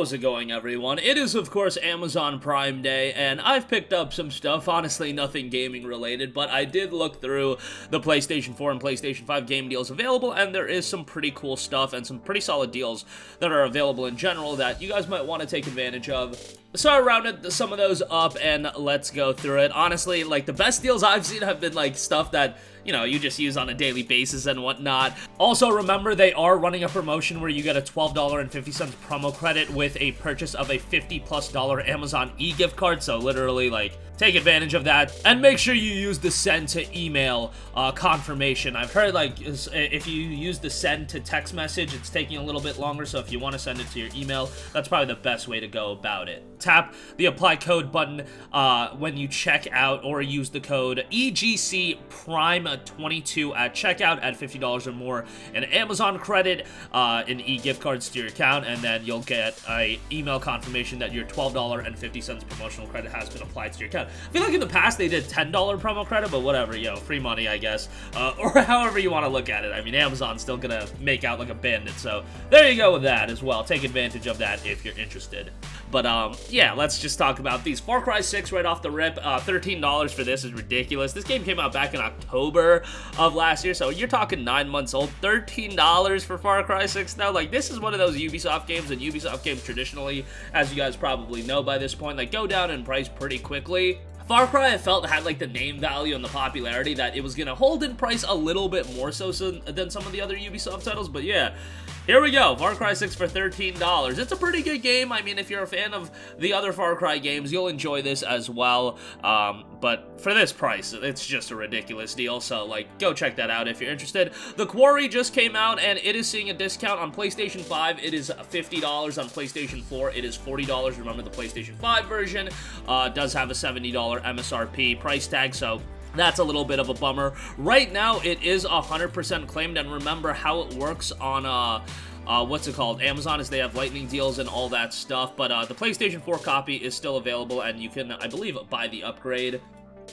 How's it going, everyone? It is, of course, Amazon Prime Day, and I've picked up some stuff, honestly nothing gaming related, but I did look through the PlayStation 4 and PlayStation 5 game deals available, and there is some pretty cool stuff and some pretty solid deals that are available in general that you guys might want to take advantage of. So I rounded some of those up, and let's go through it. Honestly, like, the best deals I've seen have been, like, stuff that, you know, you just use on a daily basis and whatnot. Also, remember, they are running a promotion where you get a $12.50 promo credit with a purchase of a $50+ Amazon e-gift card, so literally, like, take advantage of that, and make sure you use the send to email confirmation. I've heard, like, if you use the send to text message, it's taking a little bit longer, so if you want to send it to your email, that's probably the best way to go about it. Tap the apply code button when you check out, or use the code EGCPRIME22 at checkout, add $50 or more in Amazon credit, in e-gift cards to your account, and then you'll get a email confirmation that your $12.50 promotional credit has been applied to your account. I feel like in the past they did $10 promo credit, but whatever, you know, free money, I guess, or however you want to look at it. I mean, Amazon's still gonna make out like a bandit, so there you go with that as well. Take advantage of that if you're interested. But, yeah, let's just talk about these. Far Cry 6 right off the rip, $13 for this is ridiculous. This game came out back in October of last year, so you're talking 9 months old. $13 for Far Cry 6 now? Like, this is one of those Ubisoft games, and Ubisoft games traditionally, as you guys probably know by this point, like, go down in price pretty quickly. Far Cry, I felt, had, like, the name value and the popularity that it was gonna hold in price a little bit more so than some of the other Ubisoft titles, but yeah. Here we go, Far Cry 6 for $13. It's a pretty good game. I mean, if you're a fan of the other Far Cry games, you'll enjoy this as well. But for this price, it's just a ridiculous deal, so, like, go check that out if you're interested. The Quarry just came out, and it is seeing a discount. On PlayStation 5, it is $50. On PlayStation 4, it is $40. Remember, the PlayStation 5 version does have a $70 MSRP price tag, so that's a little bit of a bummer. Right now, it is 100% claimed, and remember how it works on, what's it called? Amazon is they have lightning deals and all that stuff, but the PlayStation 4 copy is still available, and you can, I believe, buy the upgrade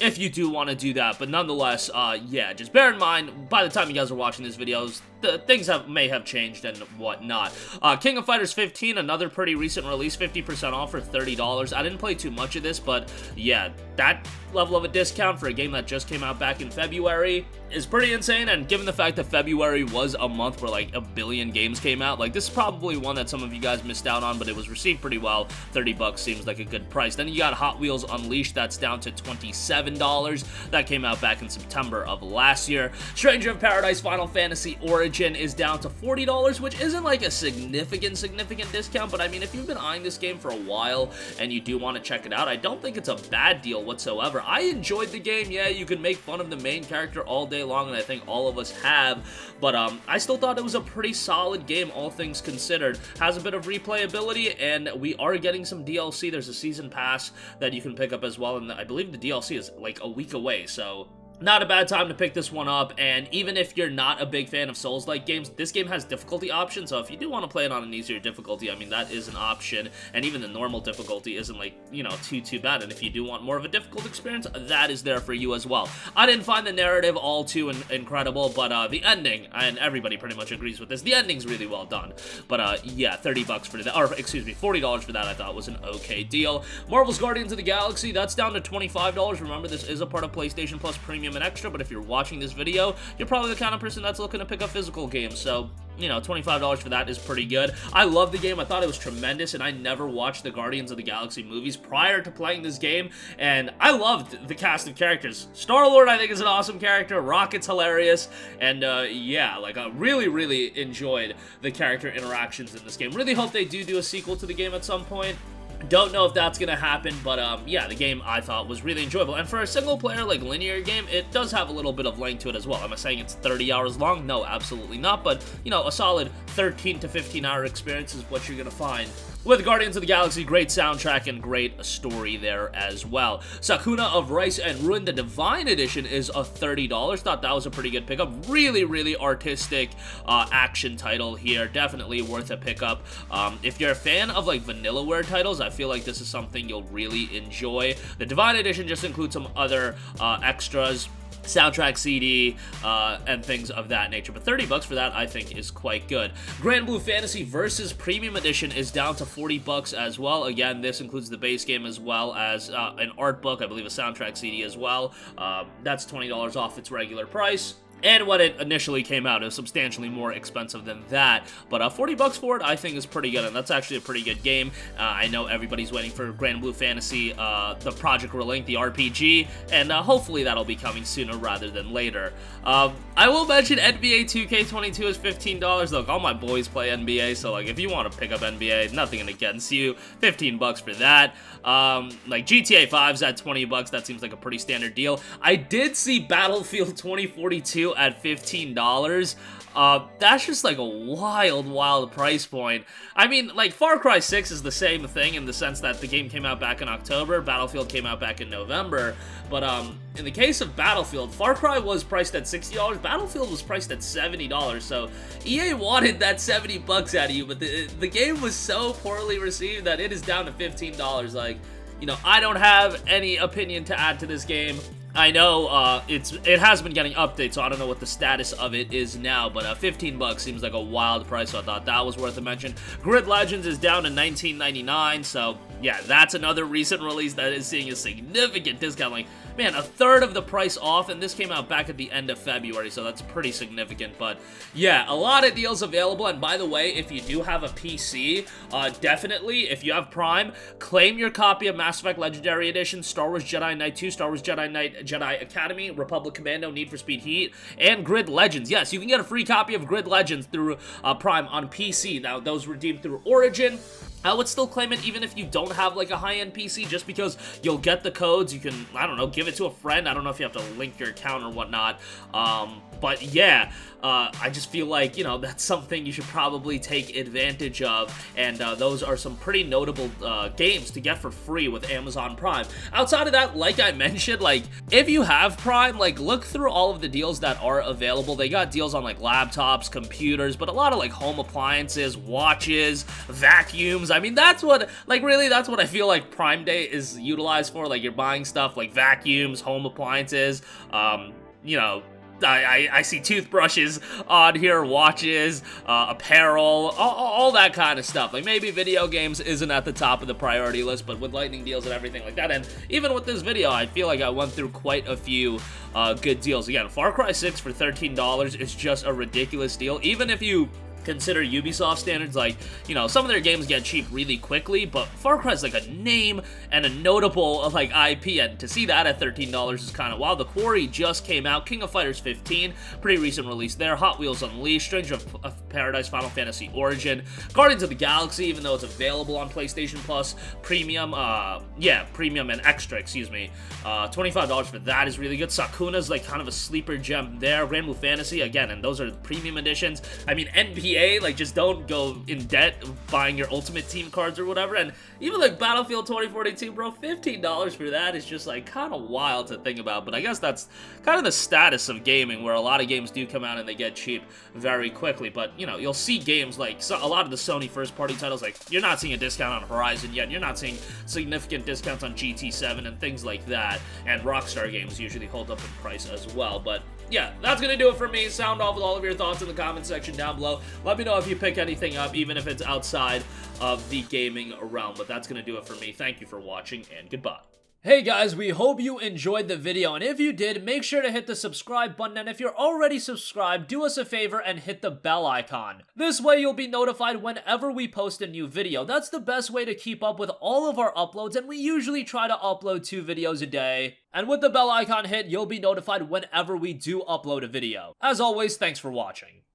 if you do want to do that. But nonetheless, yeah, just bear in mind, by the time you guys are watching these videos, things may have changed and whatnot. King of Fighters 15, another pretty recent release, 50% off for $30. I didn't play too much of this, but yeah, that level of a discount for a game that just came out back in February is pretty insane, and given the fact that February was a month where like a billion games came out, like this is probably one that some of you guys missed out on, but it was received pretty well. $30 seems like a good price. Then you got Hot Wheels Unleashed, that's down to $27. That came out back in September of last year. Stranger of Paradise Final Fantasy Origin is down to $40, which isn't like a significant discount, but I mean, if you've been eyeing this game for a while and you do want to check it out, I don't think it's a bad deal whatsoever. I enjoyed the game. Yeah, you can make fun of the main character all day long, and I think all of us have, but I still thought it was a pretty solid game, all things considered. Has a bit of replayability, and we are getting some DLC. There's a season pass that you can pick up as well, and I believe the DLC is like a week away, so not a bad time to pick this one up. And even if you're not a big fan of Souls-like games, this game has difficulty options, so if you do want to play it on an easier difficulty, I mean, that is an option, and even the normal difficulty isn't, like, you know, too bad, and if you do want more of a difficult experience, that is there for you as well. I didn't find the narrative all too incredible, but the ending, and everybody pretty much agrees with this, the ending's really well done. But yeah, $30 for that, or excuse me, $40 for that I thought was an okay deal. Marvel's Guardians of the Galaxy, that's down to $25. Remember, this is a part of PlayStation Plus Premium and Extra, but if you're watching this video, you're probably the kind of person that's looking to pick up physical games, so, you know, $25 for that is pretty good. I love the game. I thought it was tremendous, and I never watched the Guardians of the Galaxy movies prior to playing this game, and I loved the cast of characters. Star-Lord, I think, is an awesome character. Rocket's hilarious, and yeah, like, I really enjoyed the character interactions in this game. Really hope they do a sequel to the game at some point. Don't know if that's gonna happen, but yeah, the game I thought was really enjoyable. And for a single player, like, linear game, it does have a little bit of length to it as well. Am I saying it's 30 hours long? No, absolutely not, but, you know, a solid 13 to 15 hour experience is what you're gonna find with Guardians of the Galaxy. Great soundtrack and great story there as well. Sakuna of Rice and Ruin, the Divine Edition, is a $30. Thought that was a pretty good pickup. Really artistic action title here. Definitely worth a pickup. If you're a fan of, like, Vanillaware titles, I feel like this is something you'll really enjoy. The Divine Edition just includes some other extras soundtrack CD, and things of that nature. But 30 bucks for that, I think, is quite good. Granblue Fantasy Versus Premium Edition is down to 40 bucks as well. Again, this includes the base game as well as an art book, I believe a soundtrack CD as well. That's $20 off its regular price. And when it initially came out, it was substantially more expensive than that. But 40 bucks for it, I think, is pretty good, and that's actually a pretty good game. I know everybody's waiting for Granblue Fantasy, the Project Relink, the RPG, and hopefully that'll be coming sooner rather than later. I will mention NBA 2K22 is $15. Look, all my boys play NBA, so like if you want to pick up NBA, nothing against you. 15 bucks for that. Like GTA 5's at 20 bucks. That seems like a pretty standard deal. I did see Battlefield 2042 at $15. That's just like a wild price point. I mean, like, Far Cry 6 is the same thing in the sense that the game came out back in October, Battlefield came out back in November, but in the case of Battlefield, Far Cry was priced at $60, Battlefield was priced at $70, so EA wanted that 70 bucks out of you, but the game was so poorly received that it is down to $15. Like, you know, I don't have any opinion to add to this game. I know it has been getting updates, so I don't know what the status of it is now, but 15 bucks seems like a wild price, so I thought that was worth a mention. Grid Legends is down to $19.99, so yeah, that's another recent release that is seeing a significant discount. Like, man, a third of the price off, and this came out back at the end of February, so that's pretty significant. But yeah, a lot of deals available. And by the way, if you do have a PC, definitely, if you have Prime, claim your copy of Mass Effect Legendary Edition, Star Wars Jedi Knight 2, Star Wars Jedi Knight Jedi Academy, Republic Commando, Need for Speed Heat, and Grid Legends. Yes, you can get a free copy of Grid Legends through Prime on PC. Now, those redeemed through Origin. I would still claim it even if you don't have like a high-end PC, just because you'll get the codes. You can, I don't know, give it to a friend. I don't know if you have to link your account or whatnot. But yeah, I just feel like, you know, that's something you should probably take advantage of. And those are some pretty notable games to get for free with Amazon Prime. Outside of that, like I mentioned, like, if you have Prime, like, look through all of the deals that are available. They got deals on like laptops, computers, but a lot of like home appliances, watches, vacuums. I mean, that's what, like, really, that's what I feel like Prime Day is utilized for. Like, you're buying stuff like vacuums, home appliances, you know, I see toothbrushes on here, watches, apparel, all that kind of stuff. Like, maybe video games isn't at the top of the priority list, but with lightning deals and everything like that, and even with this video, I feel like I went through quite a few good deals. Again, Far Cry 6 for $13 is just a ridiculous deal. Even if you consider Ubisoft standards, like, you know, some of their games get cheap really quickly, but Far Cry is like a name and a notable like IP, and to see that at $13 is kind of wild. The Quarry just came out, King of Fighters 15, pretty recent release there, Hot Wheels Unleashed, Stranger of Paradise, Final Fantasy Origin, Guardians of the Galaxy, even though it's available on PlayStation Plus, Premium, Premium and Extra, excuse me, $25 for that is really good. Sakuna's like kind of a sleeper gem there. Granblue Fantasy, again, and those are premium editions. I mean, NBA, like, just don't go in debt buying your Ultimate Team cards or whatever. And even like Battlefield 2042, bro, $15 for that is just like kind of wild to think about. But I guess that's kind of the status of gaming, where a lot of games do come out and they get cheap very quickly. But, you know, you'll see games like a lot of the Sony first-party titles, like, you're not seeing a discount on Horizon yet, you're not seeing significant discounts on GT7 and things like that. And Rockstar games usually hold up in price as well. But yeah, that's gonna do it for me. Sound off with all of your thoughts in the comment section down below. Let me know if you pick anything up, even if it's outside of the gaming realm. But that's gonna do it for me. Thank you for watching, and goodbye. Hey guys, we hope you enjoyed the video, and if you did, make sure to hit the subscribe button, and if you're already subscribed, do us a favor and hit the bell icon. This way you'll be notified whenever we post a new video. That's the best way to keep up with all of our uploads, and we usually try to upload 2 videos a day. And with the bell icon hit, you'll be notified whenever we do upload a video. As always, thanks for watching.